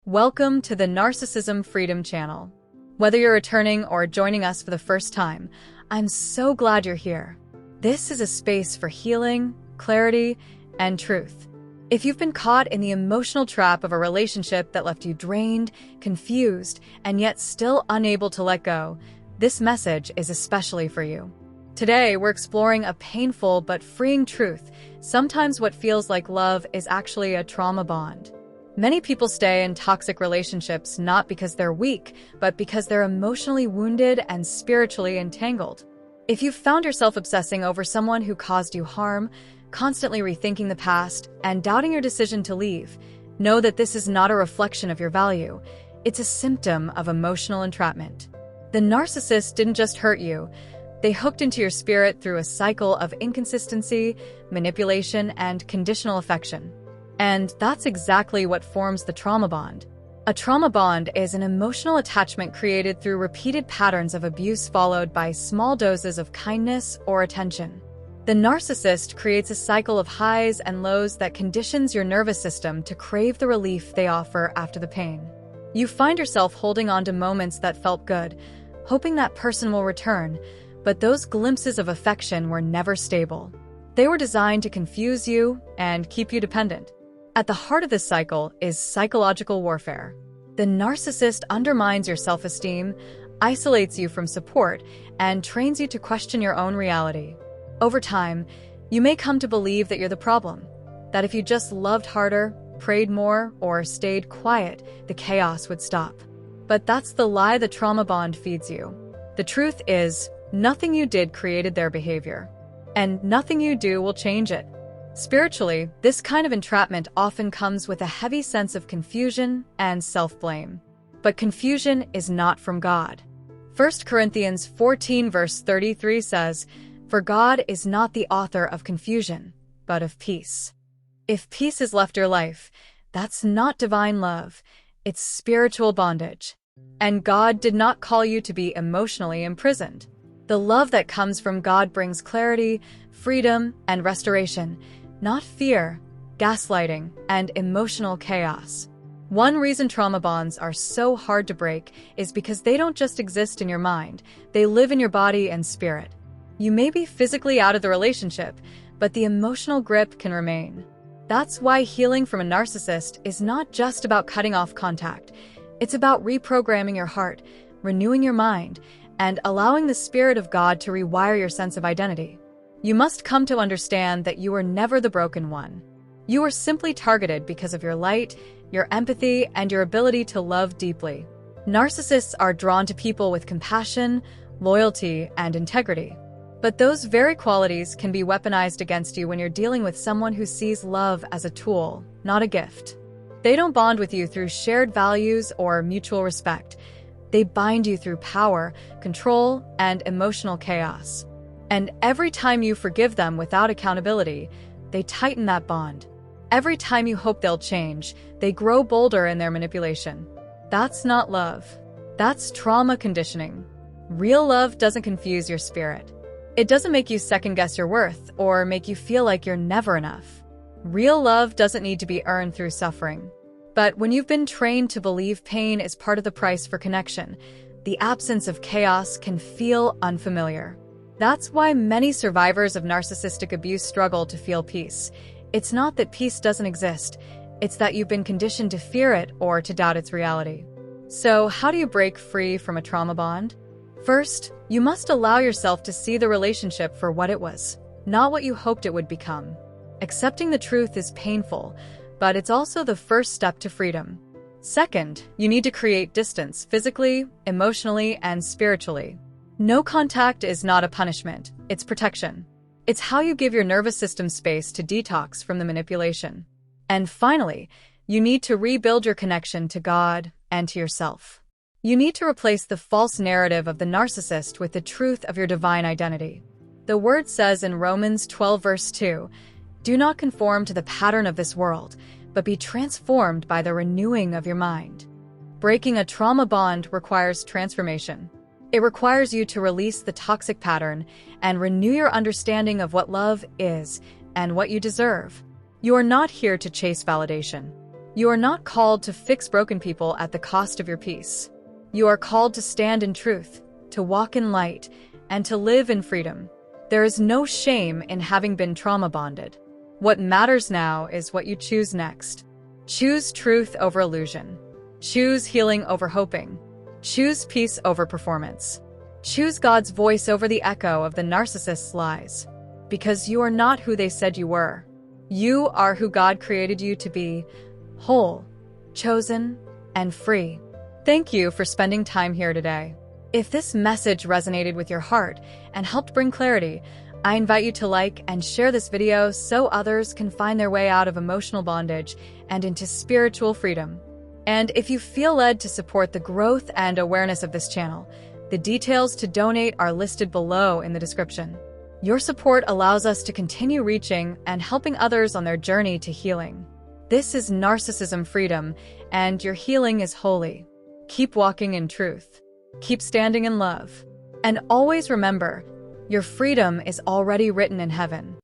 Welcome to the Narcissism Freedom channel. Whether you're returning or joining us for the first time, I'm so glad you're here. This is a space for healing, clarity, and truth. If you've been caught in the emotional trap of a relationship that left you drained, confused, and yet still unable to let go, this message is especially for you. Today, we're exploring a painful but freeing truth. Sometimes what feels like love is actually a trauma bond. Many people stay in toxic relationships not because they're weak, but because they're emotionally wounded and spiritually entangled. If you've found yourself obsessing over someone who caused you harm, constantly rethinking the past, and doubting your decision to leave, know that this is not a reflection of your value. It's a symptom of emotional entrapment. The narcissist didn't just hurt you. They hooked into your spirit through a cycle of inconsistency, manipulation, and conditional affection. And that's exactly what forms the trauma bond. A trauma bond is an emotional attachment created through repeated patterns of abuse followed by small doses of kindness or attention. The narcissist creates a cycle of highs and lows that conditions your nervous system to crave the relief they offer after the pain. You find yourself holding on to moments that felt good, hoping that person will return, but those glimpses of affection were never stable. They were designed to confuse you and keep you dependent. At the heart of this cycle is psychological warfare. The narcissist undermines your self-esteem, isolates you from support, and trains you to question your own reality. Over time, you may come to believe that you're the problem, that if you just loved harder, prayed more, or stayed quiet, the chaos would stop. But that's the lie the trauma bond feeds you. The truth is, nothing you did created their behavior, and nothing you do will change it. Spiritually, this kind of entrapment often comes with a heavy sense of confusion and self-blame. But confusion is not from God. 1 Corinthians 14 verse 33 says, "For God is not the author of confusion, but of peace." If peace has left your life, that's not divine love, it's spiritual bondage. And God did not call you to be emotionally imprisoned. The love that comes from God brings clarity, freedom, and restoration, not fear, gaslighting, and emotional chaos. One reason trauma bonds are so hard to break is because they don't just exist in your mind, they live in your body and spirit. You may be physically out of the relationship, but the emotional grip can remain. That's why healing from a narcissist is not just about cutting off contact. It's about reprogramming your heart, renewing your mind, and allowing the Spirit of God to rewire your sense of identity. You must come to understand that you are never the broken one. You are simply targeted because of your light, your empathy, and your ability to love deeply. Narcissists are drawn to people with compassion, loyalty, and integrity. But those very qualities can be weaponized against you when you're dealing with someone who sees love as a tool, not a gift. They don't bond with you through shared values or mutual respect. They bind you through power, control, and emotional chaos. And every time you forgive them without accountability, they tighten that bond. Every time you hope they'll change, they grow bolder in their manipulation. That's not love. That's trauma conditioning. Real love doesn't confuse your spirit. It doesn't make you second-guess your worth or make you feel like you're never enough. Real love doesn't need to be earned through suffering. But when you've been trained to believe pain is part of the price for connection, the absence of chaos can feel unfamiliar. That's why many survivors of narcissistic abuse struggle to feel peace. It's not that peace doesn't exist, it's that you've been conditioned to fear it or to doubt its reality. So, how do you break free from a trauma bond? First, you must allow yourself to see the relationship for what it was, not what you hoped it would become. Accepting the truth is painful, but it's also the first step to freedom. Second, you need to create distance physically, emotionally, and spiritually. No contact is not a punishment, it's protection. It's how you give your nervous system space to detox from the manipulation. And finally, you need to rebuild your connection to God and to yourself. You need to replace the false narrative of the narcissist with the truth of your divine identity. The word says in Romans 12 verse 2, "Do not conform to the pattern of this world, but be transformed by the renewing of your mind." Breaking a trauma bond requires transformation. It requires you to release the toxic pattern and renew your understanding of what love is and what you deserve. You are not here to chase validation. You are not called to fix broken people at the cost of your peace. You are called to stand in truth, to walk in light, and to live in freedom. There is no shame in having been trauma bonded. What matters now is what you choose next. Choose truth over illusion. Choose healing over hoping. Choose peace over performance. Choose God's voice over the echo of the narcissist's lies. Because you are not who they said you were. You are who God created you to be, whole, chosen, and free. Thank you for spending time here today. If this message resonated with your heart and helped bring clarity, I invite you to like and share this video so others can find their way out of emotional bondage and into spiritual freedom. And if you feel led to support the growth and awareness of this channel, the details to donate are listed below in the description. Your support allows us to continue reaching and helping others on their journey to healing. This is Narcissism Freedom, and your healing is holy. Keep walking in truth. Keep standing in love. And always remember, your freedom is already written in heaven.